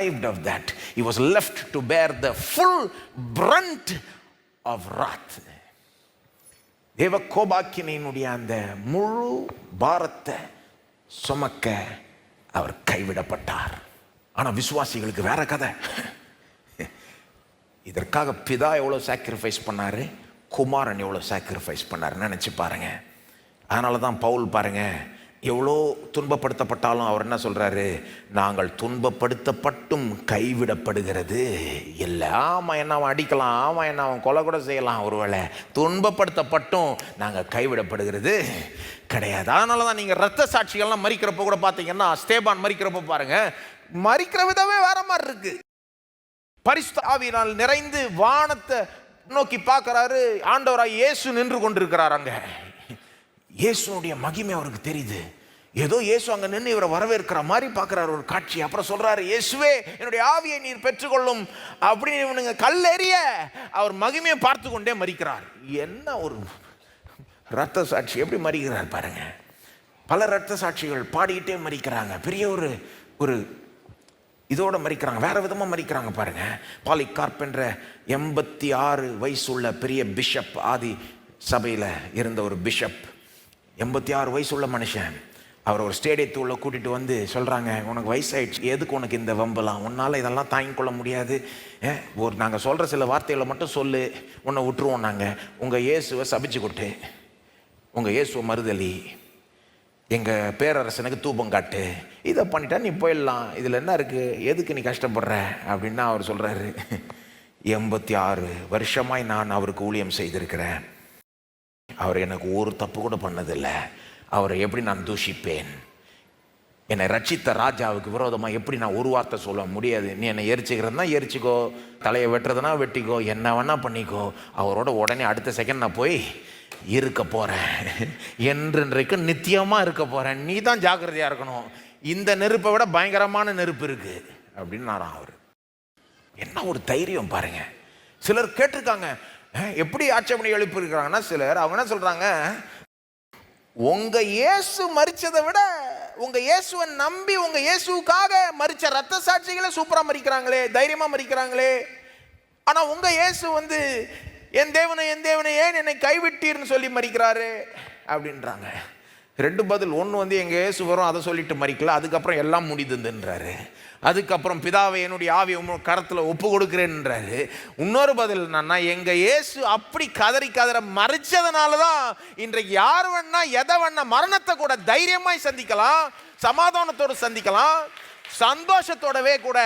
of that. He was left to bear the full brunt of wrath. தேவ கோபாக்கினையினுடைய அந்த முழு பாரத்தை சுமக்க அவர் கைவிடப்பட்டார். ஆனா விசுவாசிகளுக்கு வேற கதை. இதற்காக பிதா எவ்வளவு சாக்ரிஃபைஸ் பண்ணாரு, குமாரன் எவ்வளவு சாக்ரிஃபைஸ் பண்ணாரு நினைச்சு பாருங்க. அதனாலதான் பவுல் பாருங்க, எவ்வளோ துன்பப்படுத்தப்பட்டாலும் அவர் என்ன சொல்றாரு, நாங்கள் துன்பப்படுத்தப்பட்டும் கைவிடப்படுகிறது இல்லை. ஆமாம், என்ன அவன் அடிக்கலாம், ஆமாம் என்ன அவன் கொலை கூட செய்யலாம், ஒருவேளை துன்பப்படுத்தப்பட்டும் நாங்கள் கைவிடப்படுகிறது கிடையாது. அதனால தான் நீங்கள் ரத்த சாட்சிகள்லாம் மறிக்கிறப்ப கூட பார்த்தீங்கன்னா, ஸ்தேபான் மறிக்கிறப்ப பாருங்க, மறிக்கிற விதமே வேற மாதிரி இருக்கு. பரிசுத்த ஆவியினால் நிறைந்து வானத்தை நோக்கி பார்க்கிறாரு. ஆண்டவராய் இயேசு நின்று கொண்டிருக்கிறார். அங்க இயேசுடைய மகிமை அவருக்கு தெரியுது. ஏதோ இயேசு அங்க நின்று இவரை வரவேற்கிற மாதிரி பார்க்கிறார் ஒரு காட்சி. அப்புறம் சொல்றாரு, இயேசுவே என்னுடைய ஆவியை நீர் பெற்றுக்கொள்ளும் அப்படின்னு இவனுங்க கல்லெறிய அவர் மகிமையை பார்த்து கொண்டே மறிக்கிறார். என்ன ஒரு ரத்த சாட்சி, எப்படி மறிக்கிறார் பாருங்க. பல ரத்த சாட்சிகள் பாடிக்கிட்டே மறிக்கிறாங்க. பெரிய ஒரு இதோட மறிக்கிறாங்க, வேற விதமா மறிக்கிறாங்க பாருங்க. பாலிகார்ப் என்ற 86 வயசுள்ள பெரிய பிஷப், ஆதி சபையில இருந்த ஒரு பிஷப், 86 வயசுள்ள மனுஷன். அவர் ஒரு ஸ்டேடியத்துக்குள்ள கூட்டிட்டு வந்து சொல்றாங்க, உனக்கு வயசாயிடுச்சு, எதுக்கு உனக்கு இந்த வம்பலாம், உன்னால இதெல்லாம் தாங்கிக் கொள்ள முடியாது, நாங்கள் சொல்ற சில வார்த்தைகளை மட்டும் சொல்லு, உன்னை விட்டுருவோம் நாங்க, உங்க இயேசுவை சபிச்சு கொட்டு, உங்க இயேசுவை மறுதலி, எங்க பேரரசனுக்கு தூபம் காட்டு, இதை பண்ணிட்டா நீ போயிடலாம், இதுல என்ன இருக்கு, எதுக்கு நீ கஷ்டப்படுற அப்படின்னு அவர் சொல்றாரு. 86 வருஷமாய் நான் அவருக்கு ஊழியம் செய்திருக்கிறேன், அவர் எனக்கு ஒரு தப்பு கூட பண்ணதில்லை, அவரை எப்படி நான் தூஷிப்பேன், என்னை ரட்சித்த ராஜாவுக்கு விரோதமாக எப்படி நான் ஒரு வார்த்தை சொல்ல முடியாது, நீ என்னை எரிச்சுக்கிறதுனா எரிச்சிக்கோ, தலையை வெட்டுறதுனா வெட்டிக்கோ, என்ன வேணா பண்ணிக்கோ, அவரோட உடனே அடுத்த செகண்ட் நான் போய் இருக்க போறேன், என்றைக்கு நித்தியமாக இருக்க போறேன், நீ தான் ஜாக்கிரதையா இருக்கணும், இந்த நெருப்பை விட பயங்கரமான நெருப்பு இருக்கு அப்படின்னு நான். அவர் என்ன ஒரு தைரியம் பாருங்க. சிலர் கேட்டிருக்காங்க, எப்படி ஆட்சேபனை எழுப்பியிருக்கிறாங்கன்னா, சிலர் அவங்க என்ன சொல்றாங்க, உங்க இயேசு மரிச்சதை விட உங்க இயேசுவை நம்பி உங்க இயேசுக்காக மரிச்ச ரத்த சாட்சிகளை சூப்பரா மரிக்கிறாங்களே, தைரியமா மரிக்கிறாங்களே, ஆனா உங்க இயேசு என் தேவனை ஏன் என்னை கைவிட்டீர்னு சொல்லி மரிக்கிறாரு அப்படின்றாங்க. ரெண்டு பதில். ஒன்று எங்க இயேசு வரும் அதை சொல்லிட்டு மரிக்கல, அதுக்கப்புறம் எல்லாம் முடிதுன்றாரு, அதுக்கப்புறம் பிதாவை என்னுடைய ஆவி கரத்தில் ஒப்பு கொடுக்கிறேன்ன்றாரு. இன்னொரு பதில் என்னன்னா, எங்க இயேசு அப்படி கதற மறைச்சதுனால தான் இன்றைக்கு யார் வேணா எதை வேணா மரணத்தை கூட தைரியமாய் சந்திக்கலாம், சமாதானத்தோடு சந்திக்கலாம், சந்தோஷத்தோடவே கூட